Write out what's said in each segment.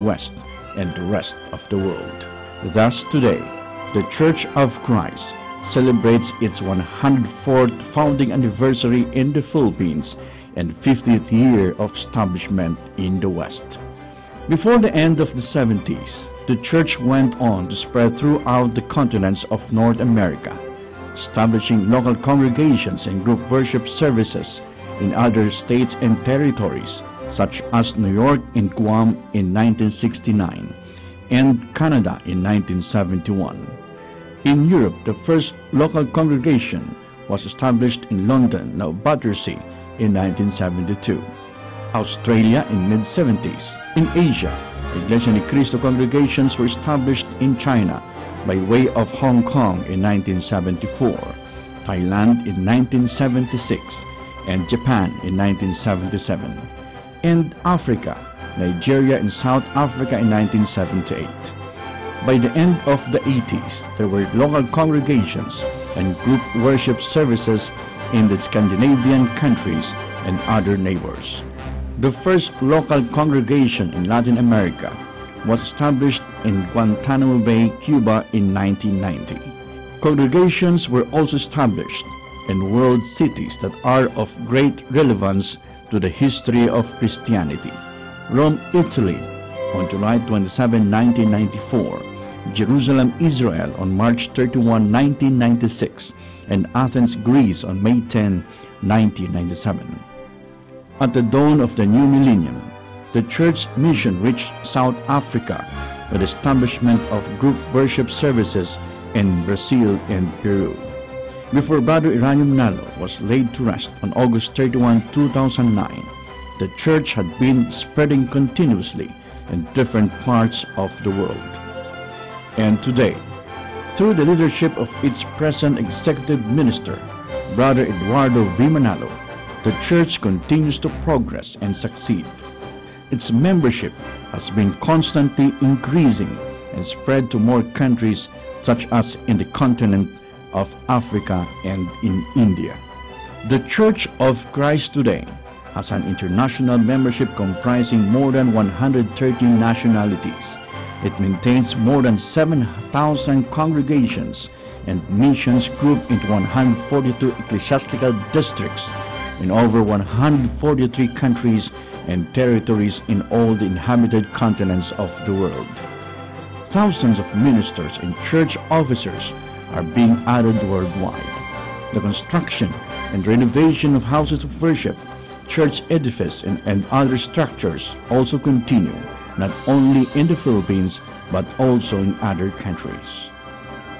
West and the rest of the world. Thus today, the Church of Christ celebrates its 104th founding anniversary in the Philippines and 50th year of establishment in the West. Before the end of the 70s, the church went on to spread throughout the continents of North America, establishing local congregations and group worship services in other states and territories, such as New York and Guam in 1969, and Canada in 1971. In Europe, the first local congregation was established in London, now Battersea, in 1972. Australia in mid-70s. In Asia, Iglesia ni Cristo congregations were established in China by way of Hong Kong in 1974, Thailand in 1976, and Japan in 1977. And Africa, Nigeria and South Africa in 1978. By the end of the 80s, there were local congregations and group worship services in the Scandinavian countries and other neighbors. The first local congregation in Latin America was established in Guantanamo Bay, Cuba in 1990. Congregations were also established in world cities that are of great relevance to the history of Christianity. Rome, Italy on July 27, 1994, Jerusalem, Israel on March 31, 1996, and Athens, Greece on May 10, 1997. At the dawn of the new millennium, the church mission reached South Africa with the establishment of group worship services in Brazil and Peru. Before Brother Iranium Nalo was laid to rest on August 31, 2009, the church had been spreading continuously in different parts of the world. And today, through the leadership of its present executive minister, Brother Eduardo V. Manalo, the church continues to progress and succeed. Its membership has been constantly increasing and spread to more countries, such as in the continent of Africa and in India. The Church of Christ today has an international membership comprising more than 130 nationalities. It maintains more than 7,000 congregations and missions grouped into 142 ecclesiastical districts in over 143 countries and territories in all the inhabited continents of the world. Thousands of ministers and church officers are being added worldwide. The construction and renovation of houses of worship, church edifice, and other structures also continue, not only in the Philippines but also in other countries.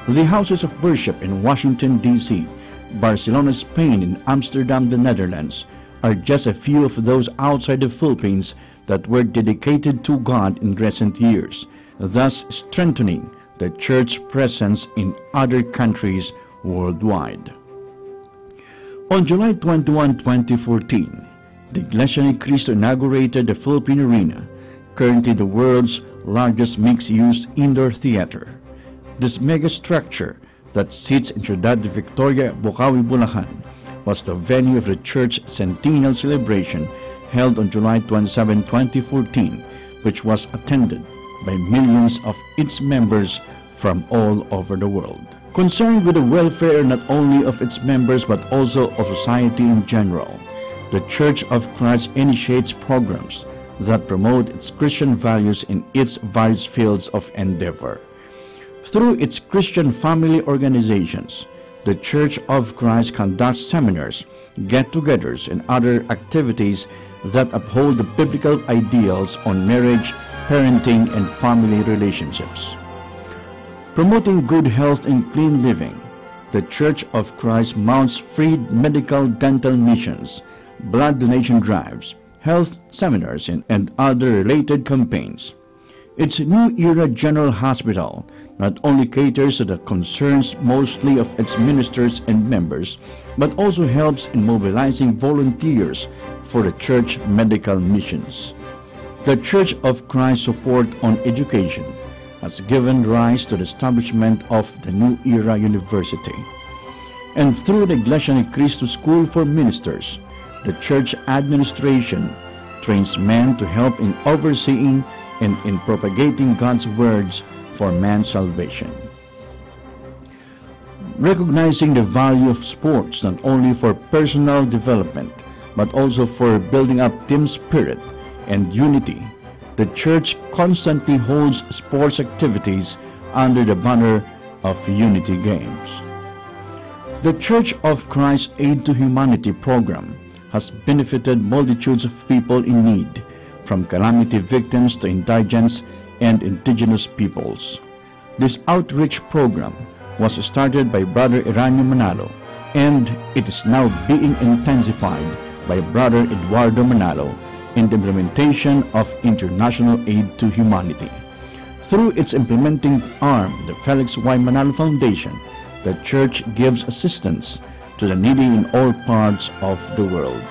The houses of worship in Washington, D.C., Barcelona, Spain, and Amsterdam, the Netherlands, are just a few of those outside the Philippines that were dedicated to God in recent years, thus strengthening the church presence in other countries worldwide. On July 21, 2014, the Iglesia ni Cristo inaugurated the Philippine Arena, currently the world's largest mixed-use indoor theater. This mega structure that sits in Ciudad de Victoria, Bocaue, Bulacan, was the venue of the church centennial celebration held on July 27, 2014, which was attended by millions of its members from all over the world. Concerned with the welfare not only of its members but also of society in general, the Church of Christ initiates programs that promote its Christian values in its various fields of endeavor. Through its Christian family organizations, the Church of Christ conducts seminars, get-togethers, and other activities that uphold the biblical ideals on marriage, parenting, and family relationships. Promoting good health and clean living, the Church of Christ mounts free medical dental missions, blood donation drives, health seminars, and other related campaigns. Its New Era General Hospital not only caters to the concerns mostly of its ministers and members, but also helps in mobilizing volunteers for the church medical missions. The Church of Christ support on education has given rise to the establishment of the New Era University. And through the Iglesia ni Cristo School for Ministers, the church administration trains men to help in overseeing and in propagating God's words for man's salvation. Recognizing the value of sports not only for personal development but also for building up team spirit and unity, the Church constantly holds sports activities under the banner of Unity Games. The Church of Christ Aid to Humanity program has benefited multitudes of people in need, from calamity victims to indigents and indigenous peoples. This outreach program was started by Brother Eranio Manalo, and it is now being intensified by Brother Eduardo Manalo in the implementation of international aid to humanity. Through its implementing arm, the Felix Y. Manalo Foundation, the Church gives assistance to the needy in all parts of the world.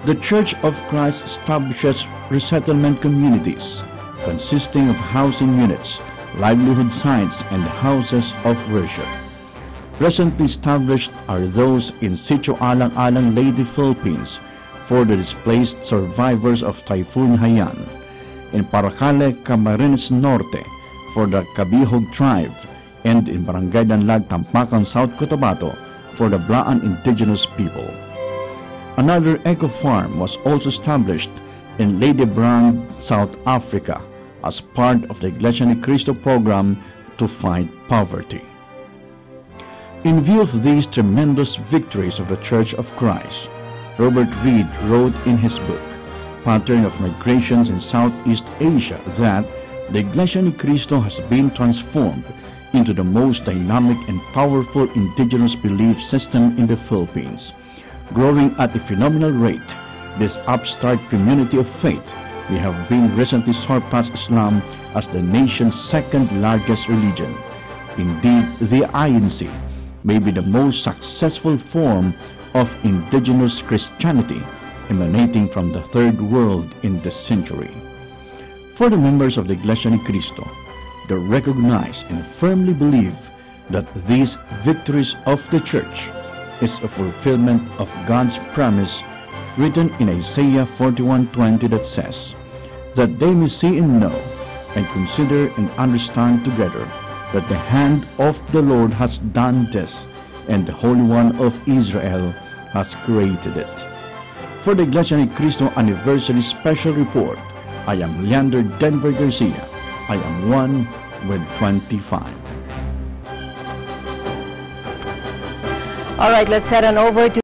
The Church of Christ establishes resettlement communities consisting of housing units, livelihood sites, and houses of worship. Recently established are those in Sitio Alang-Alang, Leyte, Philippines, for the displaced survivors of Typhoon Haiyan, in Paracale, Camarines Norte, for the Kabihog tribe, and in Barangay Danlag, Tampakan, South Cotabato, for the Blaan indigenous people. Another eco farm was also established in Lady Brand, South Africa, as part of the Iglesia ni Cristo program to fight poverty. In view of these tremendous victories of the Church of Christ, Robert Reed wrote in his book, Pattern of Migrations in Southeast Asia, that the Iglesia ni Cristo has been transformed into the most dynamic and powerful indigenous belief system in the Philippines. Growing at a phenomenal rate, this upstart community of faith may have been recently surpassed Islam as the nation's second largest religion. Indeed, the INC may be the most successful form of indigenous Christianity emanating from the Third World in this century. For the members of the Iglesia ni Cristo, they recognize and firmly believe that these victories of the Church is a fulfillment of God's promise written in Isaiah 41:20 that says, that they may see and know and consider and understand together that the hand of the Lord has done this, and the Holy One of Israel has created it. For the Iglesia ni Cristo Anniversary Special Report, I am Leander Denver Garcia. I am one with 25. All right, let's head on over to